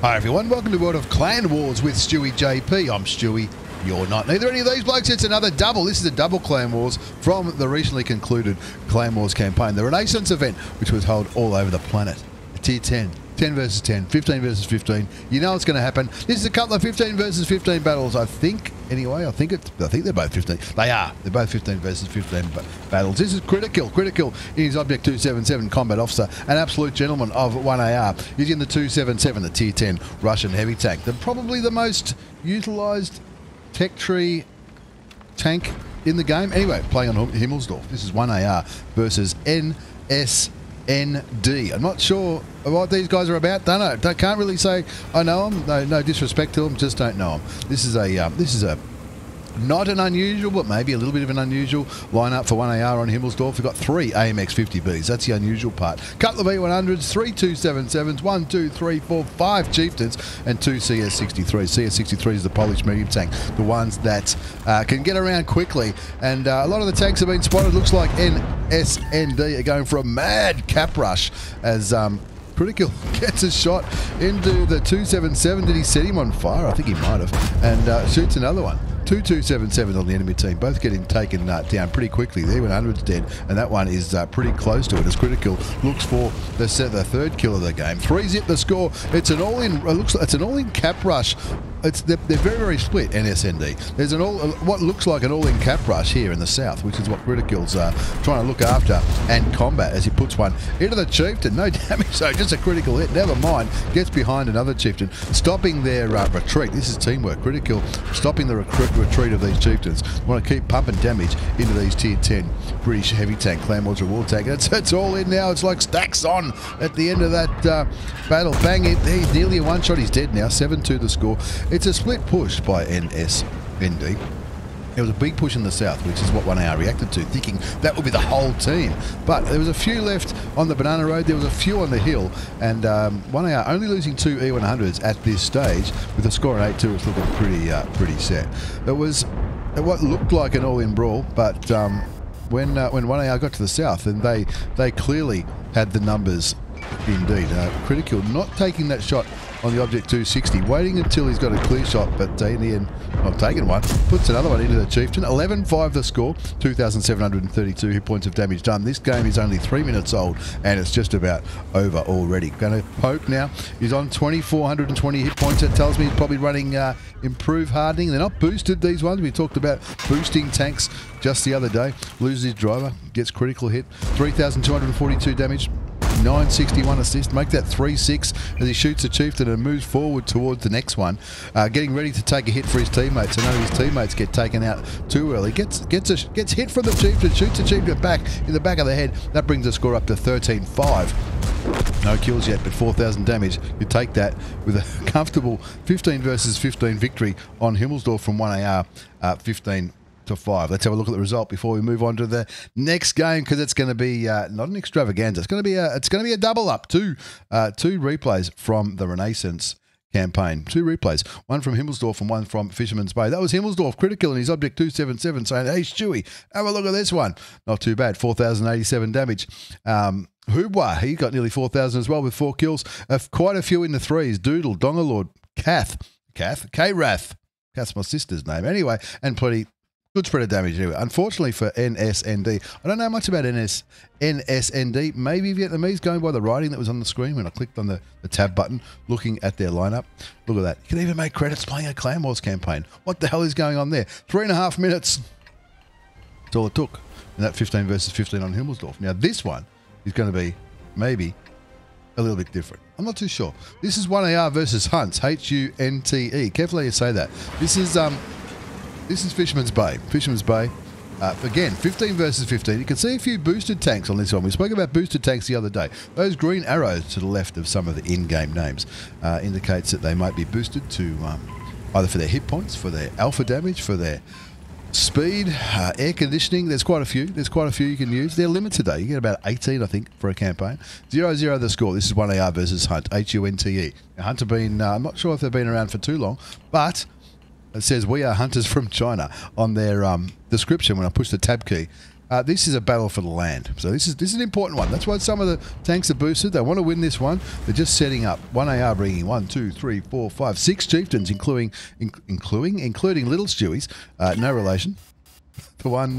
Hi everyone, welcome to World of Clan Wars with stewiejp. I'm Stewie, you're not. Neither any of these blokes. It's another double. This is a double Clan Wars from the recently concluded Clan Wars campaign, the Renaissance event, which was held all over the planet. Tier 10, 10 versus 10, 15 versus 15. You know it's going to happen. This is a couple of 15 versus 15 battles, I think. Anyway, I think they're both 15. They are. They're both 15 versus 15 battles. This is Critical. Critical is Object 277 Combat Officer, an absolute gentleman of 1AR, using the 277, the Tier 10 Russian heavy tank. Probably the most utilised tech tree tank in the game. Anyway, playing on Himmelsdorf. This is 1AR versus NSND. I'm not sure what these guys are about. Don't know. Can't really say I know them. No disrespect to them. Just don't know them. This is a not an unusual, but maybe a little bit of an unusual lineup for 1AR on Himmelsdorf. We've got 3 AMX 50Bs. That's the unusual part. Couple of E100s, 3 277s, 1, 2, 3, 4, 5 Chieftains, and 2 CS63s. CS63 is the Polish medium tank, the ones that can get around quickly. And a lot of the tanks have been spotted. Looks like NSND are going for a mad cap rush as Critical gets a shot into the 277. Did he set him on fire? I think he might have. And shoots another one. 2-2-7-7 on the enemy team, both getting taken down pretty quickly. The E100's dead, and that one is pretty close to it as Critical looks for the third kill of the game. 3-zip the score. It's an all-in. It's an all-in cap rush. They're very, very split. NSND. There's what looks like an all-in cap rush here in the south, which is what Critical's trying to look after and combat as he puts one into the Chieftain. No damage, so just a critical hit. Never mind. Gets behind another Chieftain, stopping their retreat. This is teamwork. Critical stopping the retreat of these Chieftains. Want to keep pumping damage into these Tier 10 British heavy tank Clan Wars reward tank. It's all in now. It's like stacks on at the end of that battle. Bang it. He's nearly a one shot. He's dead now. 7-2 the score. It's a split push by NSND. It was a big push in the south, which is what 1AR reacted to, thinking that would be the whole team. But there was a few left on the Banana Road, there was a few on the hill, and 1AR only losing 2 E100s at this stage, with a score of 8-2. It's looking pretty set. It was what looked like an all-in brawl, but when 1AR got to the south, and they clearly had the numbers indeed. Critical not taking that shot on the Object 260, waiting until he's got a clear shot, but in the end, not taking one, puts another one into the Chieftain. 11-5 the score, 2,732 hit points of damage done. This game is only 3 minutes old, and it's just about over already. Going to poke now. He's on 2,420 hit points. That tells me he's probably running improved hardening. They're not boosted, these ones. We talked about boosting tanks just the other day. Loses his driver, gets critical hit. 3,242 damage. 961 assist, make that 3-6 as he shoots the Chieftain and moves forward towards the next one, getting ready to take a hit for his teammates. So none of his teammates get taken out too early. Gets hit from the Chieftain, shoots the Chieftain back in the back of the head. That brings the score up to 13-5. No kills yet, but 4,000 damage. You take that with a comfortable 15 versus 15 victory on Himmelsdorf from 1AR, 15-5. Let's have a look at the result before we move on to the next game, because it's going to be not an extravaganza. It's going to be a double up. Two replays from the Renaissance campaign. 2 replays, one from Himmelsdorf and one from Fishermans Bay. That was Himmelsdorf Critical and his Object 277 saying, "Hey Stewie, have a look at this one." Not too bad. 4,087 damage. Hubwa, he got nearly 4,000 as well with 4 kills. Quite a few in the 3s. Doodle, Dongalord, Kath, K-Rath. Kath's my sister's name. Anyway, and plenty. Good spread of damage anyway. Unfortunately for NSND, I don't know much about NSND. Maybe Vietnamese, going by the writing that was on the screen when I clicked on the tab button, looking at their lineup. Look at that. You can even make credits playing a Clan Wars campaign. What the hell is going on there? 3.5 minutes. That's all it took. And that 15 versus 15 on Himmelsdorf. Now this one is going to be maybe a little bit different. I'm not too sure. This is 1AR versus Hunte. H-U-N-T-E. Carefully you say that. This is Fisherman's Bay. Fisherman's Bay, again, 15 versus 15. You can see a few boosted tanks on this one. We spoke about boosted tanks the other day. Those green arrows to the left of some of the in-game names indicates that they might be boosted to either for their hit points, for their alpha damage, for their speed, air conditioning. There's quite a few. You can use. They're limited though. You get about 18, I think, for a campaign. 0-0 the score. This is 1AR versus Hunte. H-U-N-T-E. Now, Hunte have been, I'm not sure if they've been around for too long, but it says "We are hunters from China" on their description when I push the tab key. This is a battle for the land. So this is an important one. That's why some of the tanks are boosted. They want to win this one. They're just setting up. 1AR bringing 1, 2, 3, 4, 5, 6 chieftains, including little Stewies. No relation. The one,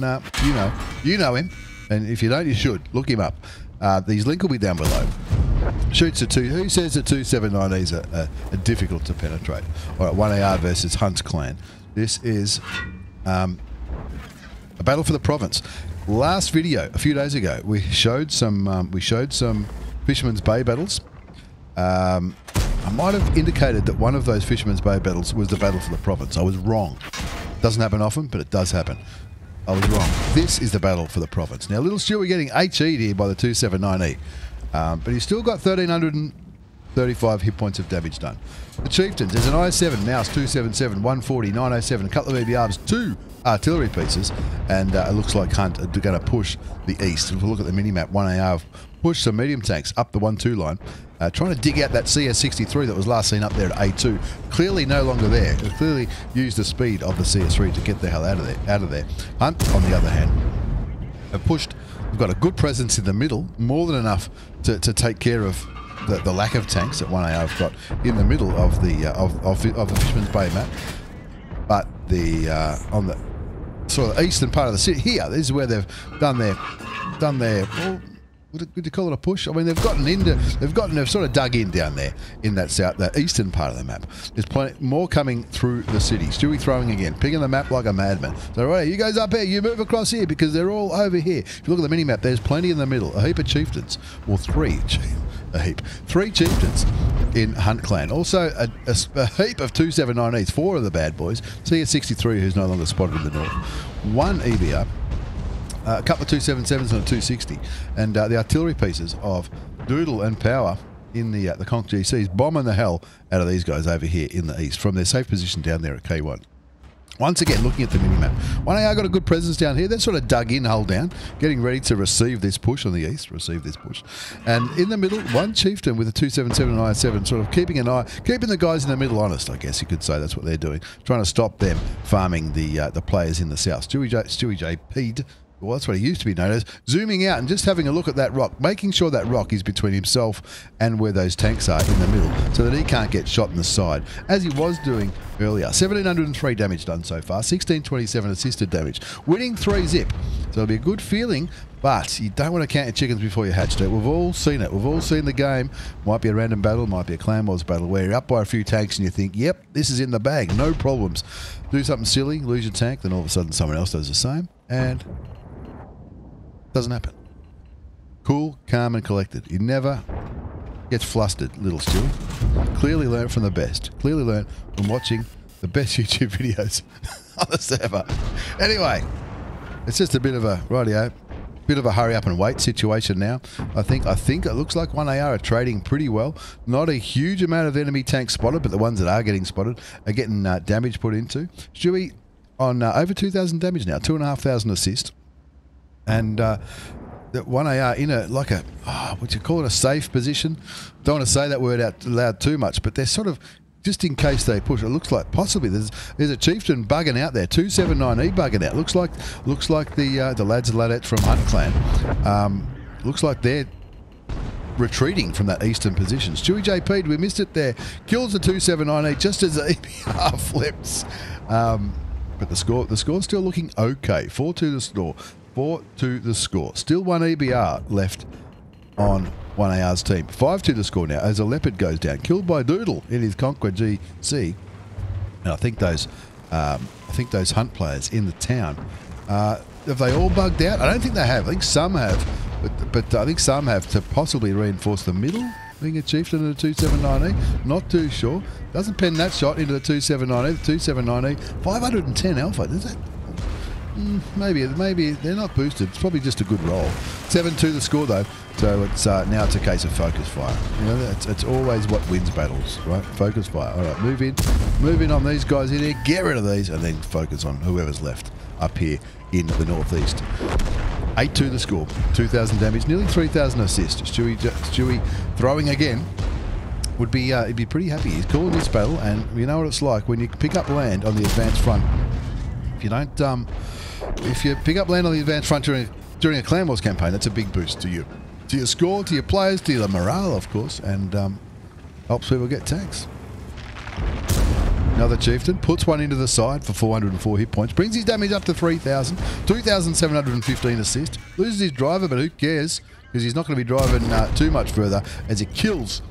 you know him. And if you don't, you should. Look him up. These link will be down below. Shoots a 2. Who says the 279Es are difficult to penetrate? All right, 1AR versus Hunt's clan. This is a battle for the province. Last video, a few days ago, we showed some Fisherman's Bay battles. I might have indicated that one of those Fisherman's Bay battles was the battle for the province. I was wrong. Doesn't happen often, but it does happen. I was wrong. This is the battle for the province. Now, little Stewie getting HE'd here by the 279E. But he's still got 1,335 hit points of damage done. The chieftains, there's an I7, Mouse 277, 140, 907, a couple of EBRs, 2 artillery pieces, and it looks like Hunt are going to push the east. If we look at the minimap, 1AR push some medium tanks up the 1-2 line, trying to dig out that CS63 that was last seen up there at A2. Clearly no longer there. They clearly used the speed of the CS3 to get the hell out of there. Hunt, on the other hand, have pushed. We've got a good presence in the middle, more than enough to take care of the lack of tanks that 1AR have got in the middle of the Fisherman's Bay map. But on the sort of eastern part of the city here, this is where they've done their well, would you call it a push? I mean, they've sort of dug in down there in that eastern part of the map. There's plenty more coming through the city. Stewie throwing again, picking the map like a madman. So right, you guys up here, you move across here because they're all over here. If you look at the mini map, there's plenty in the middle. A heap of chieftains, or 3 chieftains in Hunt clan. Also a heap of 279Es, 4 of the bad boys. CS63, who's no longer spotted in the north. 1 EBR. A couple of 277s and a 260, and the artillery pieces of Doodle and Power in the Conch GCs bombing the hell out of these guys over here in the east from their safe position down there at K1. Once again, looking at the minimap, 1AR got a good presence down here. They've sort of dug in, hull down, getting ready to receive this push on the east. And in the middle, 1 chieftain with a 277 and I7, sort of keeping the guys in the middle honest, I guess you could say. That's what they're doing, trying to stop them farming the players in the south. stewiejp. Well, that's what he used to be known as, zooming out and just having a look at that rock, making sure that rock is between himself and where those tanks are in the middle so that he can't get shot in the side, as he was doing earlier. 1,703 damage done so far, 1,627 assisted damage, winning 3-zip. So it'll be a good feeling, but you don't want to count your chickens before you hatch it. We've all seen it. We've all seen the game. Might be a random battle, might be a Clan Wars battle where you're up by a few tanks and you think, yep, this is in the bag, no problems. Do something silly, lose your tank, then all of a sudden someone else does the same, and doesn't happen. Cool, calm, and collected. He never gets flustered, little Stewie. Clearly learned from the best. Clearly learned from watching the best YouTube videos on the server. Anyway, it's just a bit of a hurry up and wait situation now. I think it looks like 1AR are trading pretty well. Not a huge amount of enemy tanks spotted, but the ones that are getting spotted are getting damage put into. Stewie on over 2,000 damage now, 2,500 assist. And that 1AR in what you call it, a safe position. Don't want to say that word out loud too much, but they're sort of, just in case they push, it looks like possibly there's a chieftain bugging out there, 279E bugging out. Looks like the lads and ladettes from Hunt clan. Looks like they're retreating from that eastern position. stewiejp, we missed it there. Kills the 279E just as the EBR flips. But the score's still looking okay. 4-2 the score. 4-2 the score. Still 1 EBR left on 1AR's team. 5-2 the score now as a leopard goes down. Killed by Doodle in his Conquer GC. And I think those Hunt players in the town, have they all bugged out? I don't think they have. I think some have, but I think some have to possibly reinforce the middle. I think a chieftain and a 279E. Not too sure. Doesn't pen that shot into the 279E. The 279E. 510 alpha. Does that? Maybe they're not boosted. It's probably just a good roll. 7-2 the score though, so it's now it's a case of focus fire. You know, it's always what wins battles, right? Focus fire. All right, move in on these guys in here. Get rid of these, and then focus on whoever's left up here in the northeast. 8-2 the score. 2,000 damage, nearly 3,000 assists. Stewie throwing again. Would be he'd be pretty happy. He's calling this battle, and you know what it's like when you pick up land on the advanced front. If you don't. If you pick up land on the advanced front during during a Clan Wars campaign, that's a big boost to you. To your score, to your players, to your morale, of course, and helps people get tanks. Another chieftain puts one into the side for 404 hit points, brings his damage up to 3,000, 2,715 assist, loses his driver, but who cares, because he's not going to be driving too much further as he kills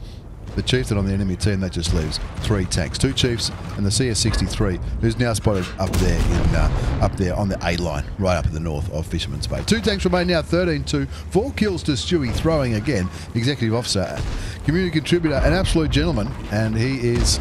the chieftain on the enemy team. That just leaves 3 tanks, 2 chiefs and the CS-63, who's now spotted up there on the A line, right up in the north of Fisherman's Bay. 2 tanks remain now, 13-2, 4 kills to Stewie, throwing again, executive officer, community contributor, an absolute gentleman, and he is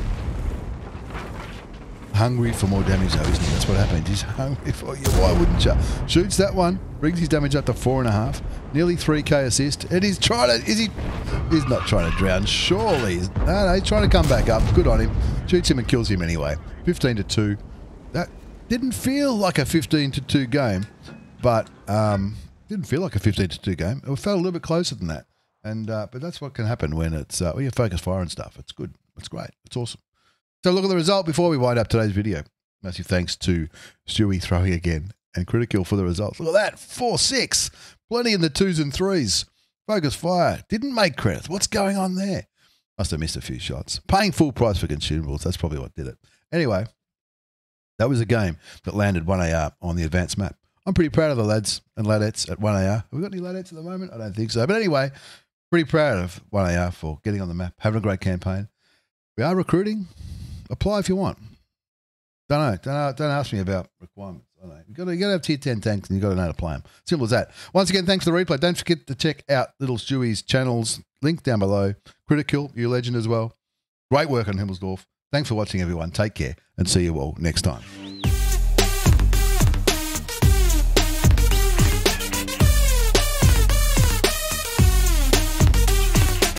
hungry for more damage though, isn't he? That's what happened. He's hungry for you. Why wouldn't you? Shoots that one, brings his damage up to 4.5, nearly 3k assist, and he's trying to, he's not trying to drown, surely. No, he's trying to come back up. Good on him. Shoots him and kills him anyway. 15-2. That didn't feel like a 15-2 game, but didn't feel like a 15-2 game. It felt a little bit closer than that. And but that's what can happen when it's when you focus fire and stuff. It's good. It's great. It's awesome. So look at the result before we wind up today's video. Massive thanks to Stewie throwing again and Critical for the results. Look at that, 4-6. Plenty in the 2s and 3s. Focus fire. Didn't make credits. What's going on there? Must have missed a few shots. Paying full price for consumables. That's probably what did it. Anyway, that was a game that landed 1AR on the advanced map. I'm pretty proud of the lads and ladettes at 1AR. Have we got any ladettes at the moment? I don't think so. But anyway, pretty proud of 1AR for getting on the map, having a great campaign. We are recruiting. Apply if you want. Don't ask me about requirements. I don't know. You got to have tier 10 tanks and you got to know how to play them. Simple as that. Once again, thanks for the replay. Don't forget to check out Little Stewie's channels. Link down below. Critical, you legend as well. Great work on Himmelsdorf. Thanks for watching, everyone. Take care and see you all next time.